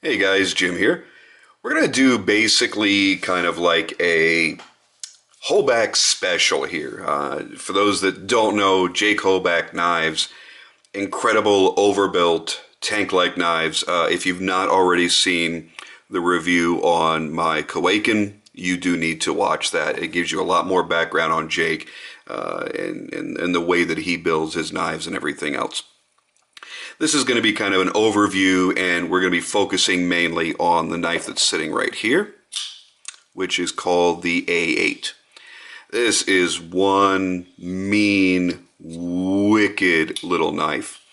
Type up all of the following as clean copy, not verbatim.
Hey guys, Jim here. We're going to do basically kind of like a Hoback special here. For those that don't know, Jake Hoback knives, incredible overbuilt tank-like knives. If you've not already seen the review on my Hobackian, you do need to watch that. It gives you a lot more background on Jake and the way that he builds his knives and everything else. This is going to be kind of an overview, and we're going to be focusing mainly on the knife that's sitting right here, which is called the A8. This is one mean, wicked little knife.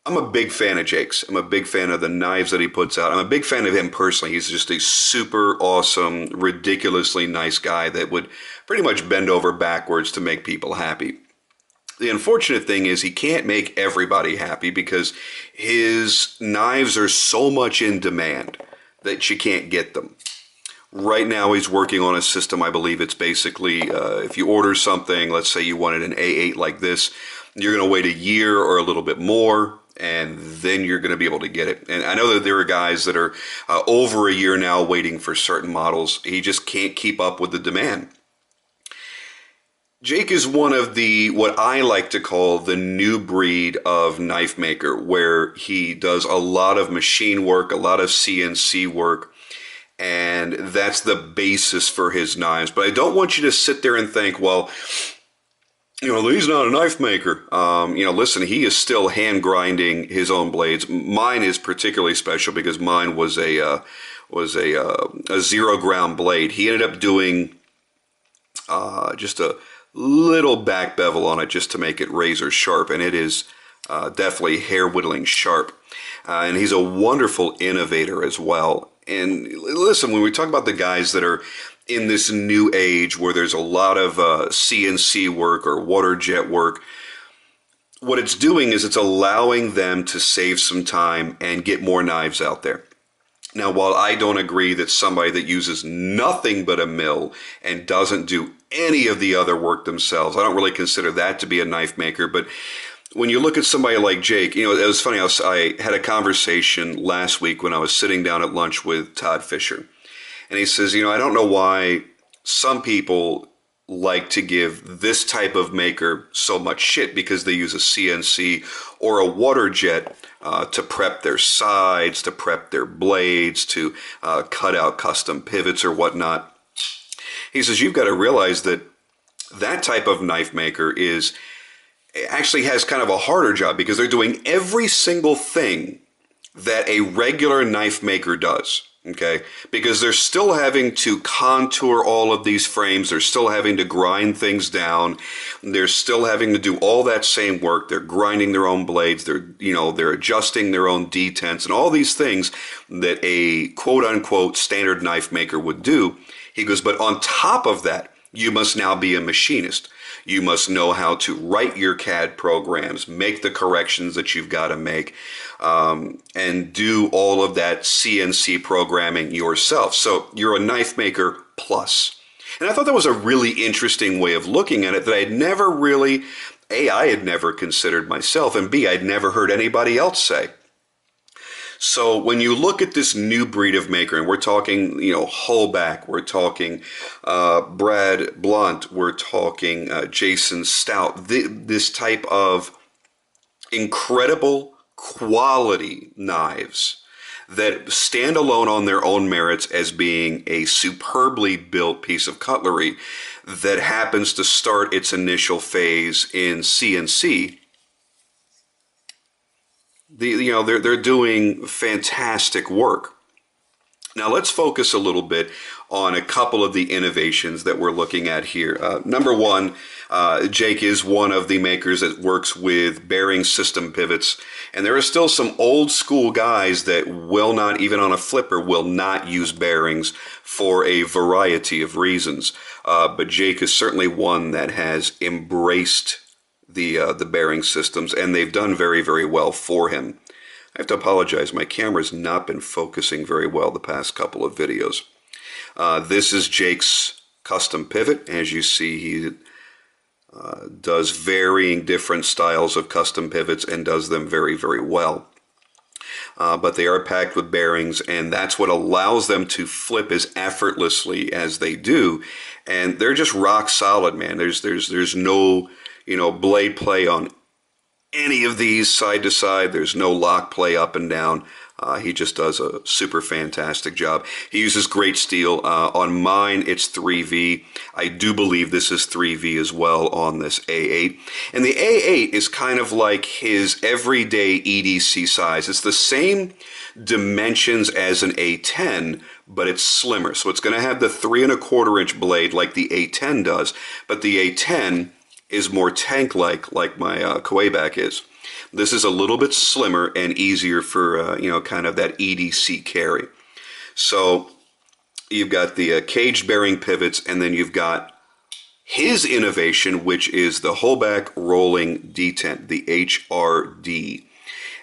I'm a big fan of Jake's. I'm a big fan of the knives that he puts out. I'm a big fan of him personally. He's just a super awesome, ridiculously nice guy that would pretty much bend over backwards to make people happy. The unfortunate thing is he can't make everybody happy because his knives are so much in demand that you can't get them. Right now he's working on a system, I believe it's basically, if you order something, let's say you wanted an A8 like this, you're going to wait a year or a little bit more, and then you're going to be able to get it. And I know that there are guys that are over a year now waiting for certain models. He just can't keep up with the demand. Jake is one of the, what I like to call the new breed of knife maker, where he does a lot of machine work, a lot of CNC work, and that's the basis for his knives. But I don't want you to sit there and think, well, you know, he's not a knife maker. Listen, he is still hand grinding his own blades. Mine is particularly special because mine was a 0 ground blade. He ended up doing just a little back bevel on it just to make it razor sharp, and it is definitely hair whittling sharp. And he's a wonderful innovator as well. And listen, when we talk about the guys that are in this new age where there's a lot of CNC work or water jet work, what it's doing is it's allowing them to save some time and get more knives out there. Now, while I don't agree that somebody that uses nothing but a mill and doesn't do any of the other work themselves, I don't really consider that to be a knife maker. But when you look at somebody like Jake, you know, it was funny. I had a conversation last week when I was sitting down at lunch with Todd Fisher. And he says, you know, I don't know why some people like to give this type of maker so much shit because they use a CNC or a water jet to prep their sides, to prep their blades, to cut out custom pivots or whatnot. He says, you've got to realize that that type of knife maker actually has kind of a harder job because they're doing every single thing that a regular knife maker does. Okay, because they're still having to contour all of these frames. They're still having to grind things down. They're still having to do all that same work. They're grinding their own blades. They're adjusting their own detents and all these things that a quote unquote standard knife maker would do. He goes, but on top of that, you must now be a machinist. You must know how to write your CAD programs, make the corrections that you've got to make, and do all of that CNC programming yourself. So you're a knife maker plus. And I thought that was a really interesting way of looking at it that I'd never really, A, I had never considered myself, and B, I'd never heard anybody else say. So when you look at this new breed of maker, and we're talking, you know, Hoback, we're talking Brad Blunt, we're talking Jason Stout, this type of incredible quality knives that stand alone on their own merits as being a superbly built piece of cutlery that happens to start its initial phase in CNC. They're doing fantastic work. Now let's focus a little bit on a couple of the innovations that we're looking at here. Number one, Jake is one of the makers that works with bearing system pivots, and there are still some old school guys that will not, even on a flipper, will not use bearings for a variety of reasons. But Jake is certainly one that has embraced the bearing systems, and they've done very, very well for him. I have to apologize. My camera's not been focusing very well the past couple of videos. This is Jake's custom pivot. As you see, he does varying different styles of custom pivots and does them very, very well. but they are packed with bearings, and that's what allows them to flip as effortlessly as they do. And they're just rock solid, man. There's no, blade play on any of these side to side. There's no lock play up and down. He just does a super fantastic job. He uses great steel. On mine, it's 3V. I do believe this is 3V as well on this A8. And the A8 is kind of like his everyday EDC size. It's the same dimensions as an A10, but it's slimmer. So it's going to have the 3¼ inch blade like the A10 does, but the A10 is more tank-like, like my Hoback is. This is a little bit slimmer and easier for, kind of that EDC carry. So you've got the caged bearing pivots, and then you've got his innovation, which is the Hoback rolling detent, the HRD.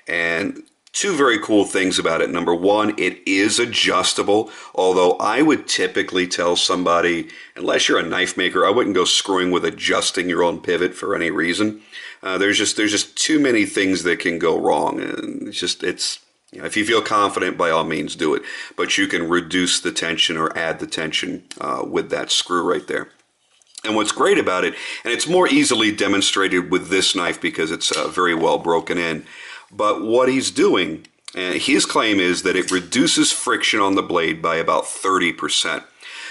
And two very cool things about it. Number one, it is adjustable, although I would typically tell somebody, unless you're a knife maker, I wouldn't go screwing with adjusting your own pivot for any reason. There's just too many things that can go wrong, and if you feel confident, by all means do it. But you can reduce the tension or add the tension with that screw right there. And what's great about it, and it's more easily demonstrated with this knife because it's very well broken in, but what he's doing, his claim is that it reduces friction on the blade by about 30%.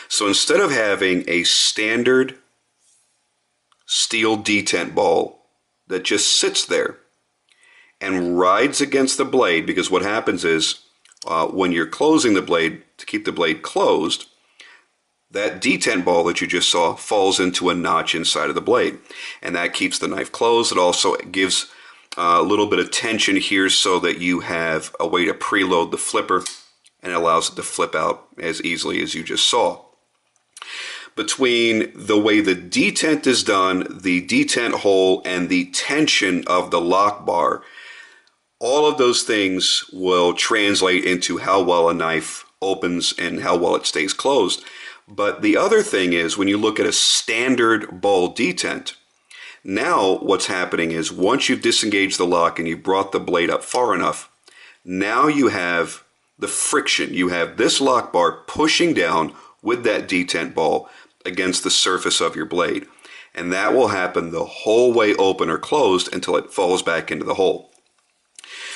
So instead of having a standard steel detent ball that just sits there and rides against the blade, because what happens is when you're closing the blade, to keep the blade closed, that detent ball that you just saw falls into a notch inside of the blade, and that keeps the knife closed. It also gives a little bit of tension here so that you have a way to preload the flipper, and it allows it to flip out as easily as you just saw. Between the way the detent is done, the detent hole, and the tension of the lock bar, all of those things will translate into how well a knife opens and how well it stays closed. But the other thing is, when you look at a standard ball detent, now what's happening is once you've disengaged the lock and you've brought the blade up far enough, now you have the friction. You have this lock bar pushing down with that detent ball against the surface of your blade. And that will happen the whole way open or closed until it falls back into the hole.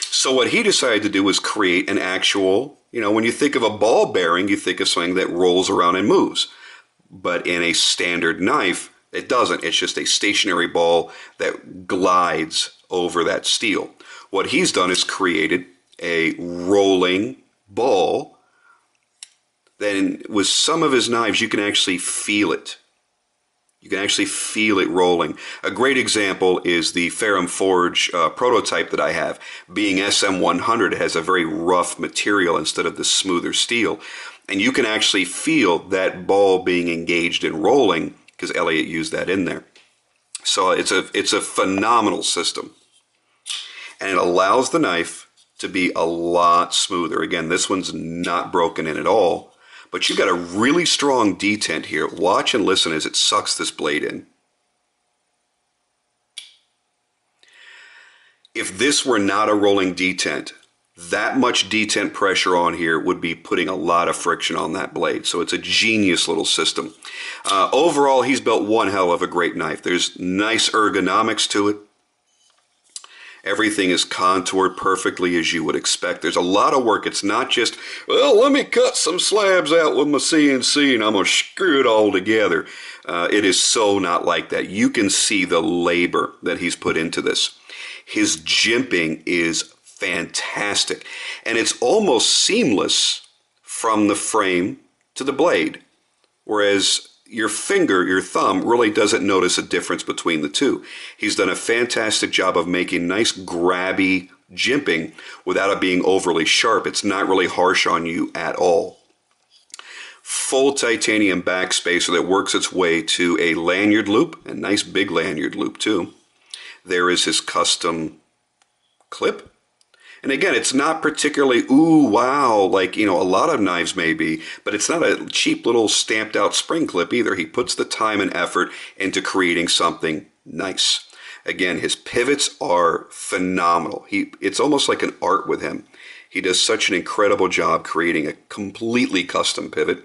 So what he decided to do was create an actual, when you think of a ball bearing, you think of something that rolls around and moves. But in a standard knife, it doesn't. It's just a stationary ball that glides over that steel. What he's done is created a rolling ball. Then with some of his knives, you can actually feel it. You can actually feel it rolling. A great example is the Ferrum Forge prototype that I have. Being SM100, it has a very rough material instead of the smoother steel. And you can actually feel that ball being engaged and rolling because Elliot used that in there. So it's a phenomenal system. And it allows the knife to be a lot smoother. Again, this one's not broken in at all. But you've got a really strong detent here. Watch and listen as it sucks this blade in. If this were not a rolling detent, that much detent pressure on here would be putting a lot of friction on that blade. So it's a genius little system. Overall, he's built one hell of a great knife. There's nice ergonomics to it. Everything is contoured perfectly as you would expect. There's a lot of work. It's not just, well, let me cut some slabs out with my CNC and I'm going to screw it all together. It is so not like that. You can see the labor that he's put into this. His jimping is fantastic. And it's almost seamless from the frame to the blade. Whereas your finger, your thumb, really doesn't notice a difference between the two. He's done a fantastic job of making nice grabby jimping without it being overly sharp. It's not really harsh on you at all. Full titanium backspacer that works its way to a lanyard loop, a nice big lanyard loop too. There is his custom clip. And again, it's not particularly, ooh, wow, like, a lot of knives may be, but it's not a cheap little stamped out spring clip either. He puts the time and effort into creating something nice. Again, his pivots are phenomenal. It's almost like an art with him. He does such an incredible job creating a completely custom pivot.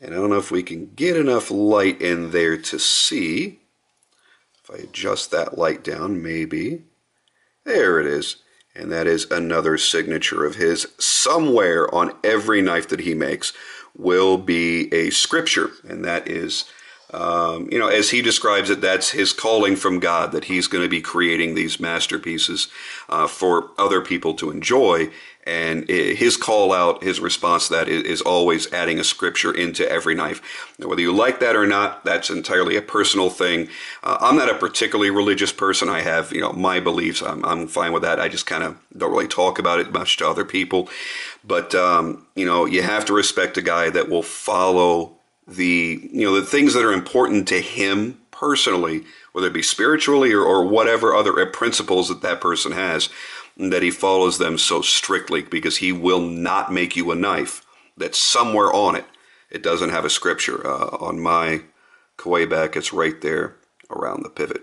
And I don't know if we can get enough light in there to see. If I adjust that light down, maybe. There it is. And that is another signature of his. Somewhere on every knife that he makes will be a scripture. And that is, as he describes it, that's his calling from God, that he's going to be creating these masterpieces for other people to enjoy. And his call out, his response to that is always adding a scripture into every knife. Now, whether you like that or not, that's entirely a personal thing. I'm not a particularly religious person. I have, my beliefs. I'm fine with that. I just kind of don't really talk about it much to other people. But, you have to respect a guy that will follow the things that are important to him personally, whether it be spiritually or whatever other principles that person has, that he follows them so strictly, because he will not make you a knife that somewhere on it doesn't have a scripture. On my Hoback, it's right there around the pivot.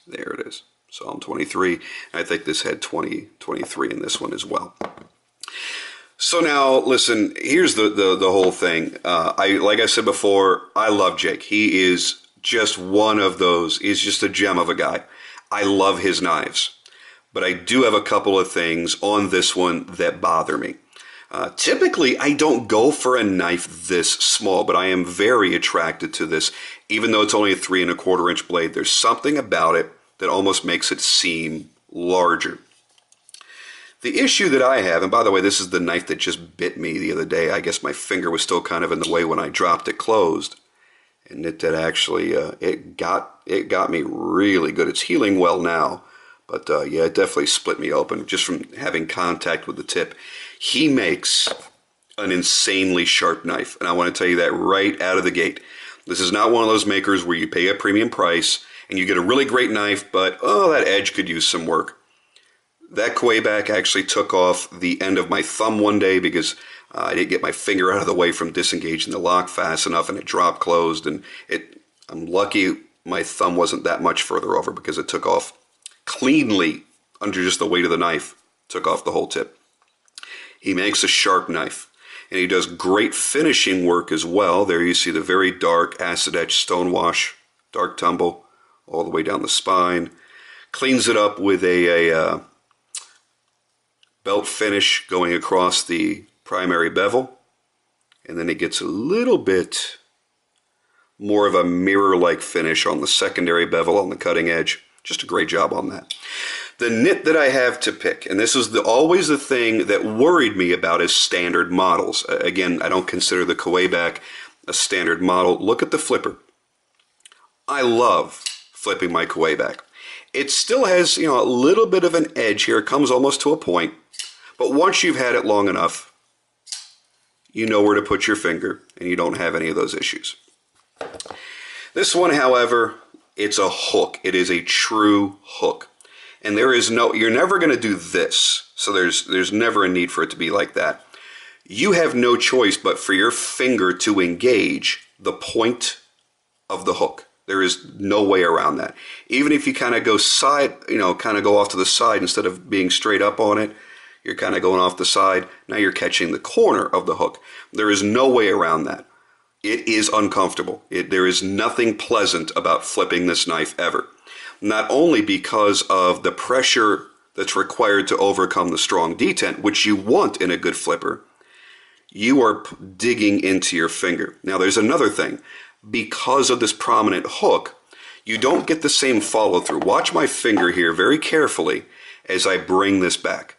There it is. Psalm 23. I think this had 23 in this one as well. So now, listen, here's the whole thing. Like I said before, I love Jake. He is just one of those. He's just a gem of a guy. I love his knives. But I do have a couple of things on this one that bother me. Typically, I don't go for a knife this small, but I am very attracted to this. Even though it's only a 3 1/4 inch blade, there's something about it that almost makes it seem larger. The issue that I have, and by the way, this is the knife that just bit me the other day. I guess my finger was still kind of in the way when I dropped it closed. And it did actually, it got me really good. It's healing well now. But yeah, it definitely split me open just from having contact with the tip. He makes an insanely sharp knife. And I want to tell you that right out of the gate. This is not one of those makers where you pay a premium price and you get a really great knife, but that edge could use some work. That Hoback actually took off the end of my thumb one day because I didn't get my finger out of the way from disengaging the lock fast enough, and it dropped closed. And I'm lucky my thumb wasn't that much further over, because it took off cleanly under just the weight of the knife. Took off the whole tip. He makes a sharp knife, and he does great finishing work as well. There you see the very dark acid etch stonewash, dark tumble all the way down the spine. Cleans it up with a belt finish going across the primary bevel, and then it gets a little bit more of a mirror-like finish on the secondary bevel on the cutting edge. Just a great job on that. The nit that I have to pick, and this is always the thing that worried me about his standard models. Again, I don't consider the Hoback a standard model. Look at the flipper. I love flipping my Hoback. It still has, a little bit of an edge here. It comes almost to a point. But once you've had it long enough, you know where to put your finger, and you don't have any of those issues. This one, however, it's a hook. It is a true hook. And you're never going to do this. So there's never a need for it to be like that. You have no choice but for your finger to engage the point of the hook. There is no way around that. Even if you kind of go go off to the side instead of being straight up on it, you're kind of going off the side. Now you're catching the corner of the hook. There is no way around that. It is uncomfortable. There is nothing pleasant about flipping this knife ever. Not only because of the pressure that's required to overcome the strong detent, which you want in a good flipper, you are digging into your finger. Now there's another thing. Because of this prominent hook, you don't get the same follow through. Watch my finger here very carefully as I bring this back.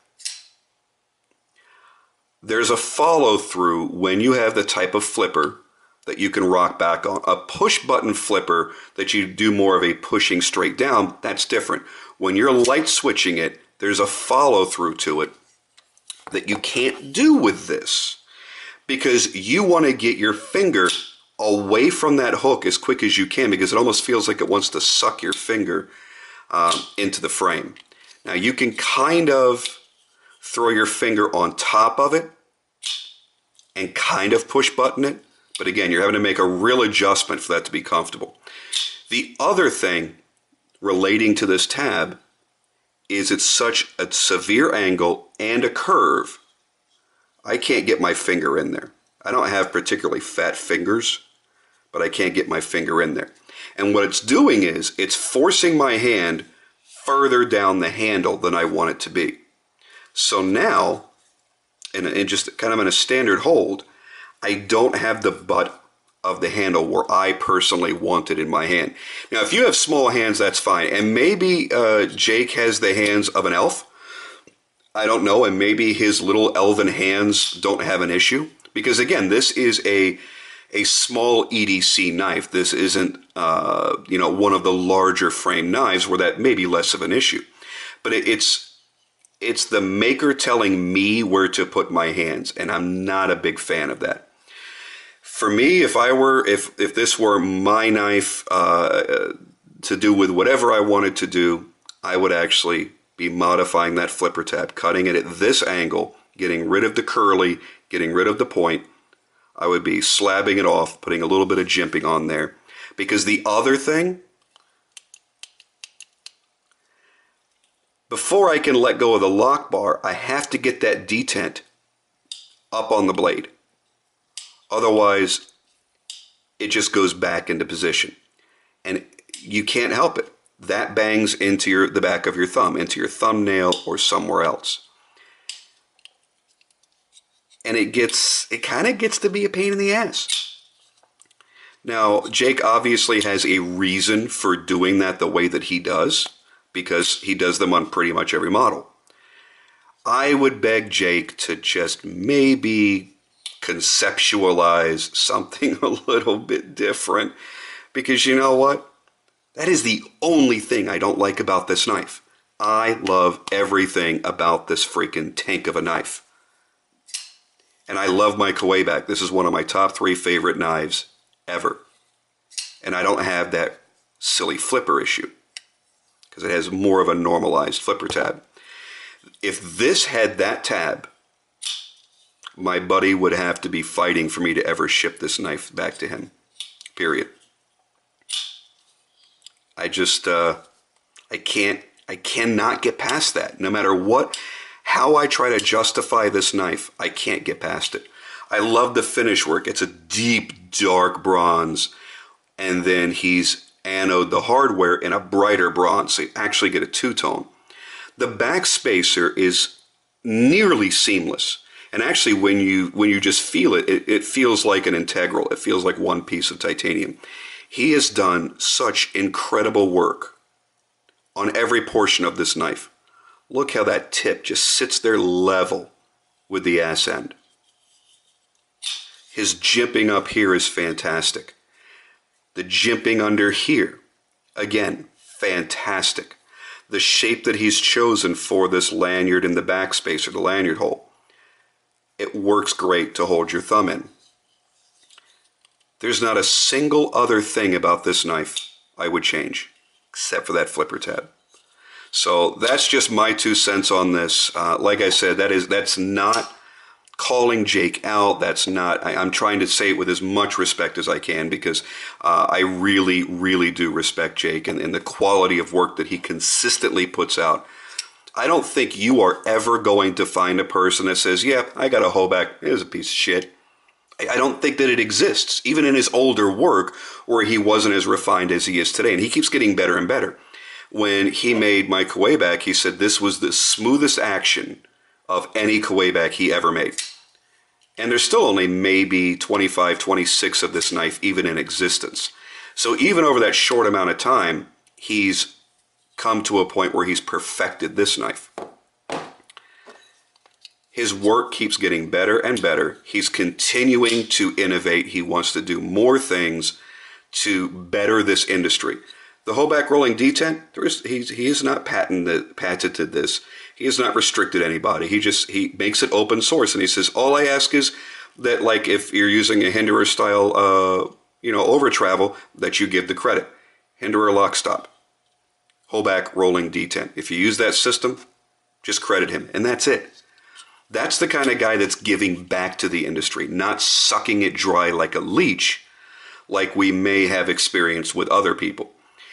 There's a follow through when you have the type of flipper that you can rock back on. A push button flipper that you do more of a pushing straight down, that's different. When you're light switching it, there's a follow through to it that you can't do with this, because you want to get your finger away from that hook as quick as you can, because it almost feels like it wants to suck your finger into the frame. Now you can kind of throw your finger on top of it and kind of push button it, But again, you're having to make a real adjustment for that to be comfortable. The other thing relating to this tab is it's such a severe angle and a curve, I can't get my finger in there. I don't have particularly fat fingers, but I can't get my finger in there. And what it's doing is it's forcing my hand further down the handle than I want it to be. So now, in just kind of in a standard hold, I don't have the butt of the handle where I personally want it in my hand. Now, if you have small hands, that's fine. And maybe Jake has the hands of an elf. I don't know. And maybe his little elven hands don't have an issue. Because, again, this is a small EDC knife. This isn't, one of the larger frame knives where that may be less of an issue. But it's the maker telling me where to put my hands, and I'm not a big fan of that. For me, if this were my knife to do with whatever I wanted to do, I would actually be modifying that flipper tab, cutting it at this angle, getting rid of the curly, getting rid of the point. I would be slabbing it off, putting a little bit of jimping on there. Because the other thing, before I can let go of the lock bar, I have to get that detent up on the blade. Otherwise, it just goes back into position. And you can't help it. That bangs into the back of your thumb, into your thumbnail or somewhere else. And it kind of gets to be a pain in the ass. Now, Jake obviously has a reason for doing that the way that he does, because he does them on pretty much every model. I would beg Jake to just maybe conceptualize something a little bit different, because you know what? That is the only thing I don't like about this knife. I love everything about this freaking tank of a knife. And I love my Hoback. This is one of my top 3 favorite knives ever. And I don't have that silly flipper issue, because it has more of a normalized flipper tab. If this had that tab, my buddy would have to be fighting for me to ever ship this knife back to him. Period. I cannot get past that. No matter how I try to justify this knife, I can't get past it. I love the finish work. It's a deep, dark bronze, and then he's anode the hardware in a brighter bronze, so you actually get a two-tone. The back spacer is nearly seamless, and actually when you just feel it, it feels like an integral. It feels like one piece of titanium. He has done such incredible work on every portion of this knife. Look how that tip just sits there level with the ass end. His jimping up here is fantastic. The jimping under here, again, fantastic. The shape that he's chosen for this lanyard in the backspace, or the lanyard hole, it works great to hold your thumb in. There's not a single other thing about this knife I would change, except for that flipper tab. So that's just my 2 cents on this. Like I said, that's not calling Jake out. That's not. I'm trying to say it with as much respect as I can, because I really, really do respect Jake and the quality of work that he consistently puts out. I don't think you are ever going to find a person that says, "Yeah, I got a Hoback. It was a piece of shit." I don't think that it exists, even in his older work, where he wasn't as refined as he is today. And he keeps getting better and better. When he made my Hoback, he said this was the smoothest action of any Hoback he ever made. And there's still only maybe 25, 26 of this knife even in existence. So even over that short amount of time, he's come to a point where he's perfected this knife. His work keeps getting better and better. He's continuing to innovate. He wants to do more things to better this industry. The Hoback rolling detent, he has not patented this. He has not restricted anybody. He makes it open source, and he says, all I ask is that, like, if you're using a Hinderer style, over travel, that you give the credit. Hinderer lock stop. Hoback rolling detent. If you use that system, just credit him, and that's it. That's the kind of guy that's giving back to the industry, not sucking it dry like a leech, like we may have experienced with other people.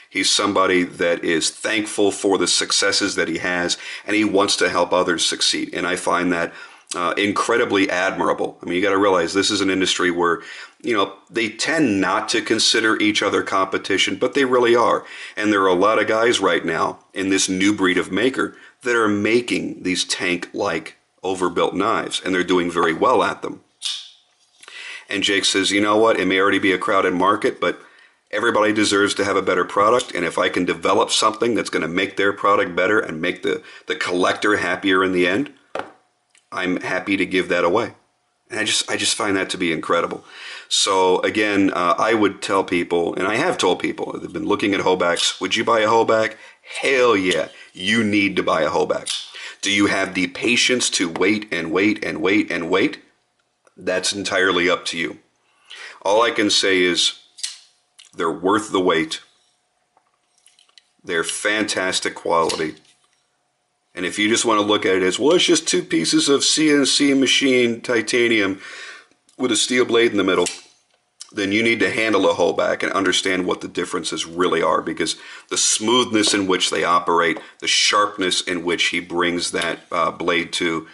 He's somebody that is thankful for the successes that he has, and he wants to help others succeed. And I find that incredibly admirable. I mean, you got to realize this is an industry where, they tend not to consider each other competition, but they really are. And there are a lot of guys right now in this new breed of maker that are making these tank-like overbuilt knives, and they're doing very well at them. And Jake says, you know what, it may already be a crowded market, but everybody deserves to have a better product, and if I can develop something that's going to make their product better and make the collector happier in the end, I'm happy to give that away. And I just find that to be incredible. So again, I would tell people, and I have told people, they've been looking at Hobacks, would you buy a Hoback? Hell yeah, you need to buy a Hoback. Do you have the patience to wait and wait and wait and wait? That's entirely up to you. All I can say is they're worth the wait. They're fantastic quality. And if you just want to look at it as, well, it's just two pieces of CNC machine titanium with a steel blade in the middle, then you need to handle a Hoback and understand what the differences really are, because the smoothness in which they operate, the sharpness in which he brings that blade to,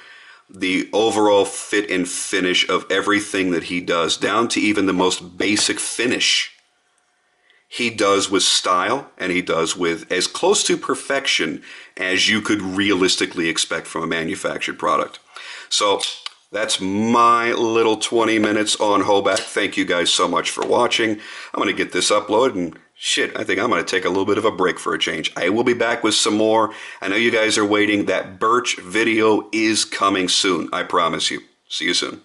the overall fit and finish of everything that he does, down to even the most basic finish, he does with style, and he does with as close to perfection as you could realistically expect from a manufactured product. So that's my little 20 minutes on Hoback. Thank you guys so much for watching. I'm going to get this uploaded, and shit, I think I'm going to take a little bit of a break for a change. I will be back with some more. I know you guys are waiting. That Birch video is coming soon. I promise you. See you soon.